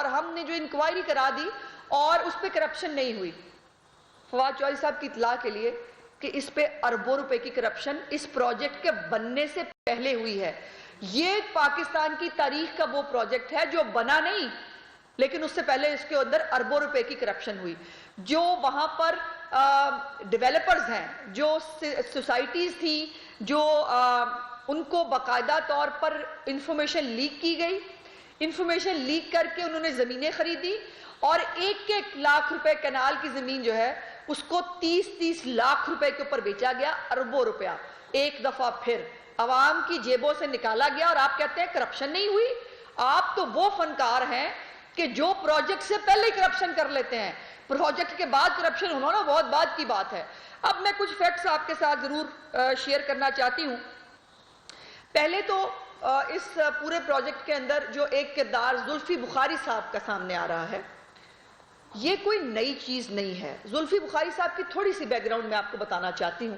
اور ہم نے جو انکوائری کرا دی اور اس پہ کرپشن نہیں ہوئی. فواد چودھری صاحب کی اطلاع کے لیے کہ اس پہ اربوں روپے کی کرپشن اس پروجیکٹ کے بننے سے پہلے ہوئی ہے. یہ پاکستان کی تاریخ کا وہ پروجیکٹ ہے جو بنا نہیں لیکن اس سے پہلے اس کے اندر اربوں روپے کی کرپشن ہوئی. جو وہاں پر ڈیولپرز ہیں, جو سوسائٹیز تھی, جو ان کو باقاعدہ طور پر انفارمیشن لیک کی گئی, انفارمیشن لیک کر کے انہوں نے زمینیں خریدی اور 1 لاکھ روپے کنال کی زمین جو ہے اس کو 30 لاکھ روپے کے اوپر بیچا گیا, اربوں روپیہ ایک دفعہ پھر عوام کی جیبوں سے نکالا گیا. اور آپ کہتے ہیں کرپشن نہیں ہوئی؟ آپ تو وہ فنکار ہیں کہ جو پروجیکٹ سے پہلے ہی کرپشن کر لیتے ہیں, پروجیکٹ کے بعد کرپشن ہونا نا بہت بعد کی بات ہے. اب میں کچھ فیکٹس آپ کے ساتھ ضرور شیئر کرنا چاہتی ہوں. پہلے تو اس پورے پروجیکٹ کے اندر جو ایک کردار زلفی بخاری صاحب کا سامنے آ رہا ہے, یہ کوئی نئی چیز نہیں ہے. زلفی بخاری صاحب کی تھوڑی سی بیک گراؤنڈ میں آپ کو بتانا چاہتی ہوں.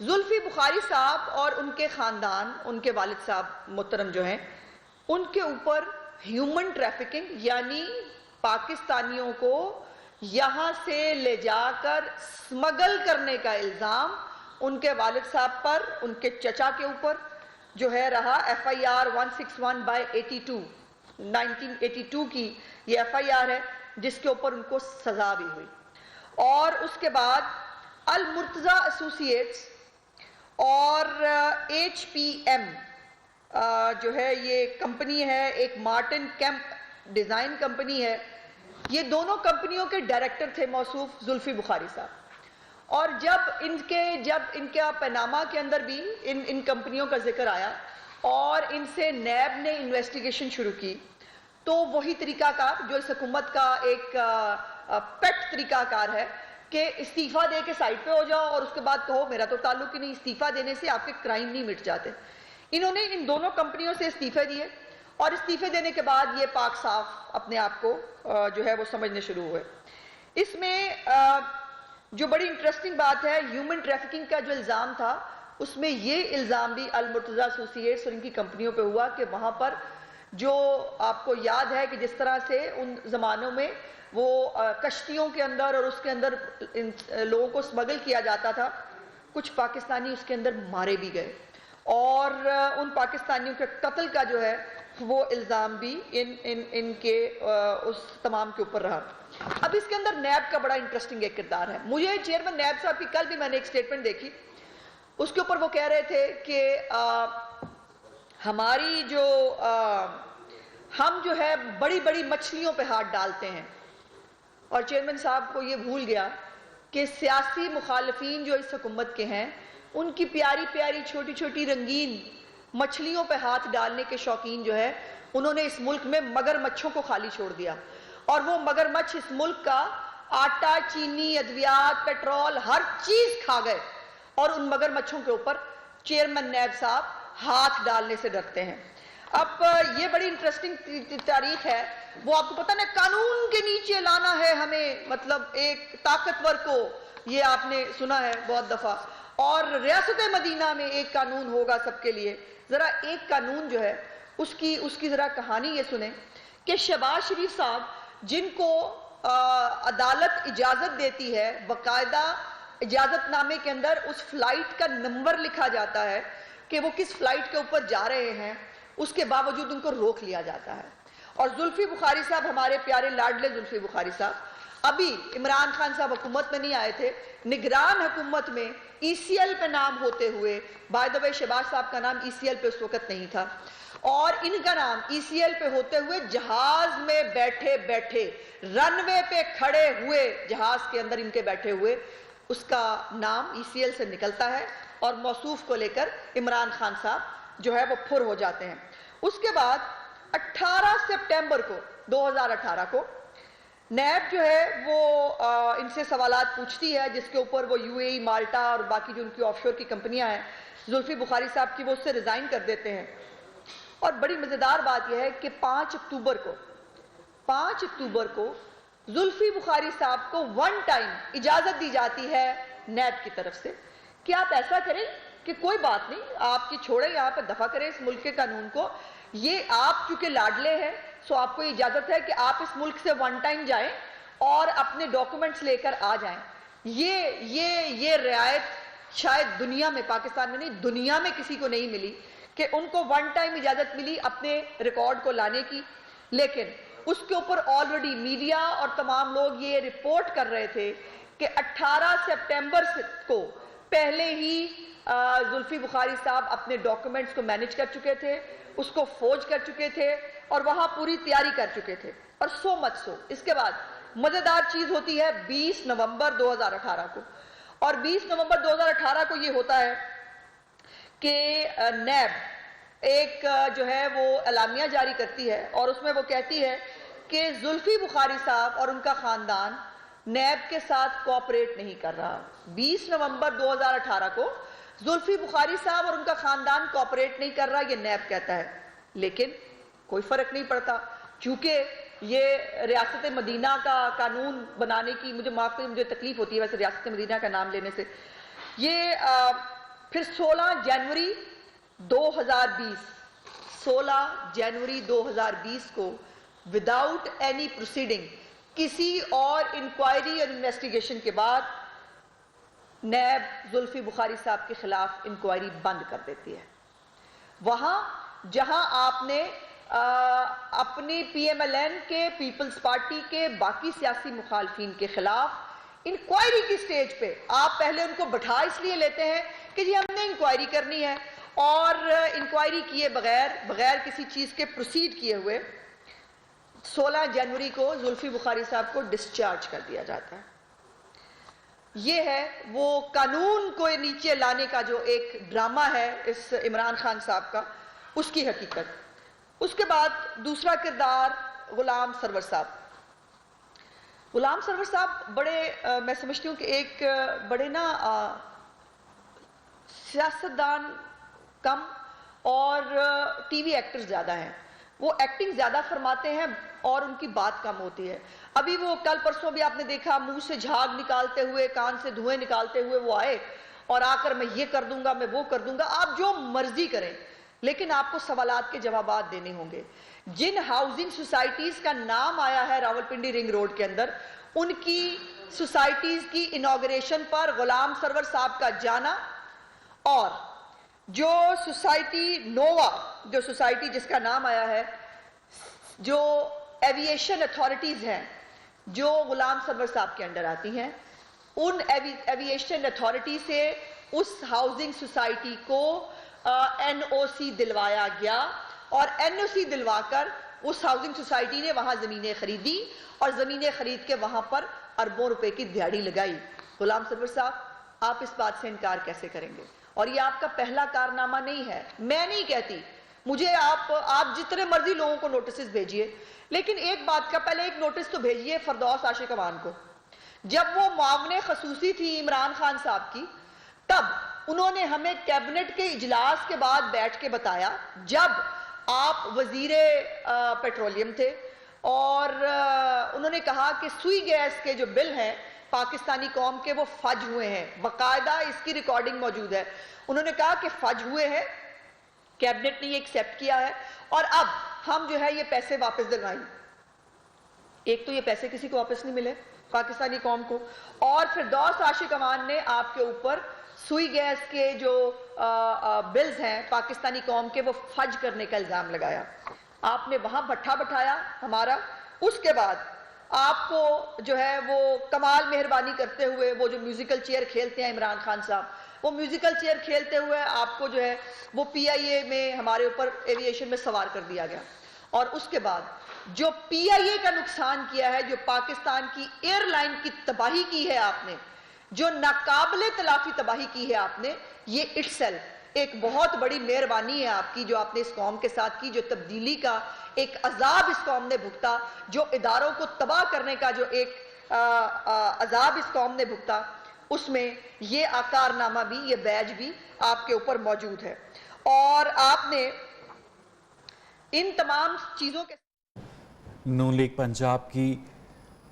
زلفی بخاری صاحب اور ان کے خاندان, ان کے والد صاحب محترم جو ہیں, ان کے اوپر ہیومن ٹریفکنگ یعنی پاکستانیوں کو یہاں سے لے جا کر سمگل کرنے کا الزام ان کے والد صاحب پر, ان کے چچا کے اوپر جو ہے رہا. FIR 161/82 1982 کی یہ FIR ہے جس کے اوپر ان کو سزا بھی ہوئی. اور اس کے بعد المرتضی ایسوسی ایٹس اور HPM جو ہے یہ کمپنی ہے, ایک مارٹن کیمپ ڈیزائن کمپنی ہے, یہ دونوں کمپنیوں کے ڈائریکٹر تھے موصوف زلفی بخاری صاحب. اور جب ان کا پیناما کے اندر بھی ان کمپنیوں کا ذکر آیا اور ان سے نیب نے انویسٹیگیشن شروع کی تو وہی طریقہ کار جو اس حکومت کا ایک پیٹ طریقہ کار ہے کہ استعفیٰ دے کے سائٹ پہ ہو جاؤ اور اس کے بعد کہو میرا تو تعلق ہی نہیں. استعفیٰ دینے سے آپ کے کرائم نہیں مٹ جاتے. انہوں نے ان دونوں کمپنیوں سے استعفے دیے اور استعفے دینے کے بعد یہ پاک صاف اپنے آپ کو جو ہے وہ سمجھنے شروع ہوئے. اس میں جو بڑی انٹرسٹنگ بات ہے, ہیومن ٹریفکنگ کا جو الزام تھا اس میں یہ الزام بھی المرتضی ایسوسی ایٹس اور ان کی کمپنیوں پہ ہوا کہ وہاں پر جو آپ کو یاد ہے کہ جس طرح سے ان زمانوں میں وہ کشتیوں کے اندر اور اس کے اندر لوگوں کو سمگل کیا جاتا تھا, کچھ پاکستانی اس کے اندر مارے بھی گئے اور ان پاکستانیوں کے قتل کا جو ہے وہ الزام بھی ان کے اس تمام کے اوپر رہا. اب اس کے اندر نیب کا بڑا انٹرسٹنگ ایک کردار ہے. مجھے چیئرمین نیب صاحب کی کل بھی میں نے ایک سٹیٹمنٹ دیکھی, اس کے اوپر وہ کہہ رہے تھے کہ ہماری جو ہم جو ہے بڑی بڑی مچھلیوں پہ ہاتھ ڈالتے ہیں. اور چیئرمین صاحب کو یہ بھول گیا کہ سیاسی مخالفین جو اس حکومت کے ہیں ان کی پیاری پیاری چھوٹی چھوٹی رنگین مچھلیوں پہ ہاتھ ڈالنے کے شوقین جو ہے انہوں نے اس ملک میں مگر مچھوں کو خالی چھوڑ دیا اور وہ مگر مچھ اس ملک کا آٹا, چینی, ادویات, پیٹرول ہر چیز کھا گئے اور ان مگر مچھوں کے اوپر چیئرمین نیب صاحب ہاتھ ڈالنے سے ڈرتے ہیں. اب یہ بڑی انٹرسٹنگ تاریخ ہے. وہ آپ کو پتہ نا قانون کے نیچے لانا ہے ہمیں, مطلب ایک طاقتور کو, یہ آپ نے سنا ہے بہت دفعہ. اور ریاست مدینہ میں ایک قانون ہوگا سب کے لیے. ذرا ایک قانون جو ہے اس کی ذرا کہانی یہ سنیں کہ شہباز شریف صاحب جن کو عدالت اجازت دیتی ہے, باقاعدہ اجازت نامے کے اندر اس فلائٹ کا نمبر لکھا جاتا ہے کہ وہ کس فلائٹ کے اوپر جا رہے ہیں, اس کے باوجود ان کو روک لیا جاتا ہے. اور زلفی بخاری صاحب, ہمارے پیارے لاڈلے زلفی بخاری صاحب, ابھی عمران خان صاحب حکومت میں نہیں آئے تھے, نگران حکومت میں ECL پہ نام ہوتے ہوئے, بائی دا وے شہباز صاحب کا نام ECL پہ اس وقت نہیں تھا, اور ان کا نام ECL پہ ہوتے ہوئے جہاز میں بیٹھے بیٹھے, رن وے پہ کھڑے ہوئے جہاز کے اندر ان کے بیٹھے ہوئے, اس کا نام ECL سے نکلتا ہے اور موصوف کو لے کر عمران خان صاحب جو ہے وہ پھر ہو جاتے ہیں. اس کے بعد 18 سپٹمبر کو 2018 کو نیب جو ہے وہ ان سے سوالات پوچھتی ہے جس کے اوپر وہ UAE, مالٹا اور باقی جو ان کی آف شور کی کمپنیاں ہیں زلفی بخاری صاحب کی, وہ اس سے ریزائن کر دیتے ہیں. اور بڑی مزیدار بات یہ ہے کہ 5 اکتوبر کو زلفی بخاری صاحب کو ون ٹائم اجازت دی جاتی ہے نیب کی طرف سے کہ آپ ایسا کریں کہ کوئی بات نہیں, آپ کی چھوڑیں, یہاں پہ دفع کریں اس ملک کے قانون کو. یہ آپ چونکہ لاڈلے ہیں سو آپ کو اجازت ہے کہ آپ اس ملک سے ون ٹائم جائیں اور اپنے ڈاکومنٹس لے کر آ جائیں. یہ رعایت شاید دنیا میں، پاکستان میں نہیں، دنیا میں کسی کو نہیں ملی کہ ان کو ون ٹائم اجازت ملی اپنے ریکارڈ کو لانے کی. لیکن اس کے اوپر آلریڈی میڈیا اور تمام لوگ یہ رپورٹ کر رہے تھے کہ 18 سپٹمبر کو پہلے ہی زلفی بخاری صاحب اپنے ڈاکومنٹس کو مینج کر چکے تھے، اس کو فوج کر چکے تھے اور وہاں پوری تیاری کر چکے تھے. اور سو مچ سو اس کے بعد مزیدار چیز ہوتی ہے 20 نومبر 2018 کو. اور 20 نومبر 2018 کو یہ ہوتا ہے کہ نیب ایک جو ہے وہ اعلامیہ جاری کرتی ہے اور اس میں وہ کہتی ہے کہ زلفی بخاری صاحب اور ان کا خاندان نیب کے ساتھ کوآپریٹ نہیں کر رہا. 20 نومبر 2018 کو زلفی بخاری صاحب اور ان کا خاندان کوآپریٹ نہیں کر رہا، یہ نیب کہتا ہے. لیکن کوئی فرق نہیں پڑتا چونکہ یہ ریاست مدینہ کا قانون بنانے کی، مجھے معاف کریں مجھے تکلیف ہوتی ہے ویسے ریاست مدینہ کا نام لینے سے. یہ پھر 16 جنوری 2020 کو وداؤٹ اینی پروسیڈنگ، کسی اور انکوائری اور انویسٹیگیشن کے بعد نیب زلفی بخاری صاحب کے خلاف انکوائری بند کر دیتی ہے. وہاں جہاں آپ نے اپنی پی ایم ایل این کے، پیپلز پارٹی کے، باقی سیاسی مخالفین کے خلاف انکوائری کی سٹیج پہ آپ پہلے ان کو بٹھا اس لیے لیتے ہیں کہ جی ہم نے انکوائری کرنی ہے، اور انکوائری کیے بغیر کسی چیز کے پروسیڈ کیے ہوئے 16 جنوری کو زلفی بخاری صاحب کو ڈسچارج کر دیا جاتا ہے. یہ ہے وہ قانون کو نیچے لانے کا جو ایک ڈرامہ ہے اس عمران خان صاحب کا، اس کی حقیقت. اس کے بعد دوسرا کردار غلام سرور صاحب. غلام سرور صاحب بڑے میں سمجھتی ہوں کہ ایک بڑے سیاستدان کم اور ٹی وی ایکٹر زیادہ ہیں. وہ ایکٹنگ زیادہ فرماتے ہیں اور ان کی بات کم ہوتی ہے. ابھی وہ کل پرسوں بھی آپ نے دیکھا منہ سے جھاگ نکالتے ہوئے، کان سے دھوئیں نکالتے ہوئے وہ آئے اور آ کر میں یہ کر دوں گا، میں وہ کر دوں گا. آپ جو مرضی کریں لیکن آپ کو سوالات کے جوابات دینے ہوں گے. جن ہاؤسنگ سوسائٹیز کا نام آیا ہے راولپنڈی رنگ روڈ کے اندر، ان کی سوسائٹیز کی انوگریشن پر غلام سرور صاحب کا جانا، اور جو سوسائٹی نووا، جو سوسائٹی جس کا نام آیا ہے، جو ایوییشن اتھارٹیز ہیں جو غلام سرور صاحب کے انڈر آتی ہیں، ان ایوییشن اتھارٹی سے اس ہاؤسنگ سوسائٹی کو این او سی دلوایا گیا، اور این او سی دلوا کر اس ہاؤسنگ سوسائٹی نے وہاں زمینیں خریدی اور زمینیں خرید کے وہاں پر اربوں روپے کی دہاڑی لگائی. غلام سرور صاحب آپ اس بات سے انکار کیسے کریں گے؟ اور یہ آپ کا پہلا کارنامہ نہیں ہے. میں نہیں کہتی، مجھے آپ جتنے مرضی لوگوں کو نوٹسز بھیجئے، لیکن ایک بات کا پہلے ایک نوٹس تو بھیجئے فردوس عاشق امان کو. جب وہ معاون خصوصی تھی عمران خان صاحب کی، تب انہوں نے ہمیں کیبنٹ کے اجلاس کے بعد بیٹھ کے بتایا، جب آپ وزیر پیٹرولیم تھے، اور انہوں نے کہا کہ سوئی گیس کے جو بل ہیں پاکستانی قوم کے وہ فج ہوئے ہیں. باقاعدہ اس کی ریکارڈنگ موجود ہے. انہوں نے کہا کہ فج ہوئے ہیں، کیبنٹ نے یہ ایکسیپٹ کیا ہے، اور اب ہم جو ہے یہ پیسے واپس دلوائیں. ایک تو یہ پیسے کسی کو واپس نہیں ملے پاکستانی قوم کو، اور فردوس عاشق امان نے آپ کے اوپر سوئی گیس کے جو بلز ہیں پاکستانی قوم کے وہ فج کرنے کا الزام لگایا. آپ نے وہاں بٹھا بٹھایا ہمارا. اس کے بعد آپ کو جو ہے وہ کمال مہربانی کرتے ہوئے وہ جو میوزیکل چیئر کھیلتے ہیں عمران خان صاحب، وہ میوزیکل چیئر کھیلتے ہوئے آپ کو جو ہے وہ پی آئی اے میں ہمارے اوپر ایوییشن میں سوار کر دیا گیا. اور اس کے بعد جو پی آئی اے کا نقصان کیا ہے، جو پاکستان کی ایئر لائن کی تباہی کی ہے آپ نے، جو ناقابل تلافی تباہی کی ہے آپ نے، یہ اٹسیلف ایک بہت بڑی مہربانی ہے آپ کی جو آپ نے اس قوم کے ساتھ کی. جو تبدیلی کا ایک عذاب اس قوم نے بھگتا، جو اداروں کو تباہ کرنے کا جو ایک عذاب اس قوم نے بھگتا، اس میں یہ کارنامہ بھی، یہ بیج بھی آپ کے اوپر موجود ہے. اور آپ نے ان تمام چیزوں کے نون لیگ پنجاب کی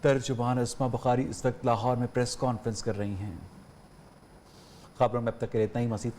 ترجمان اسما بخاری اس وقت لاہور میں پریس کانفرنس کر رہی ہیں. خبروں میں اب تک اتنا ہی. مزید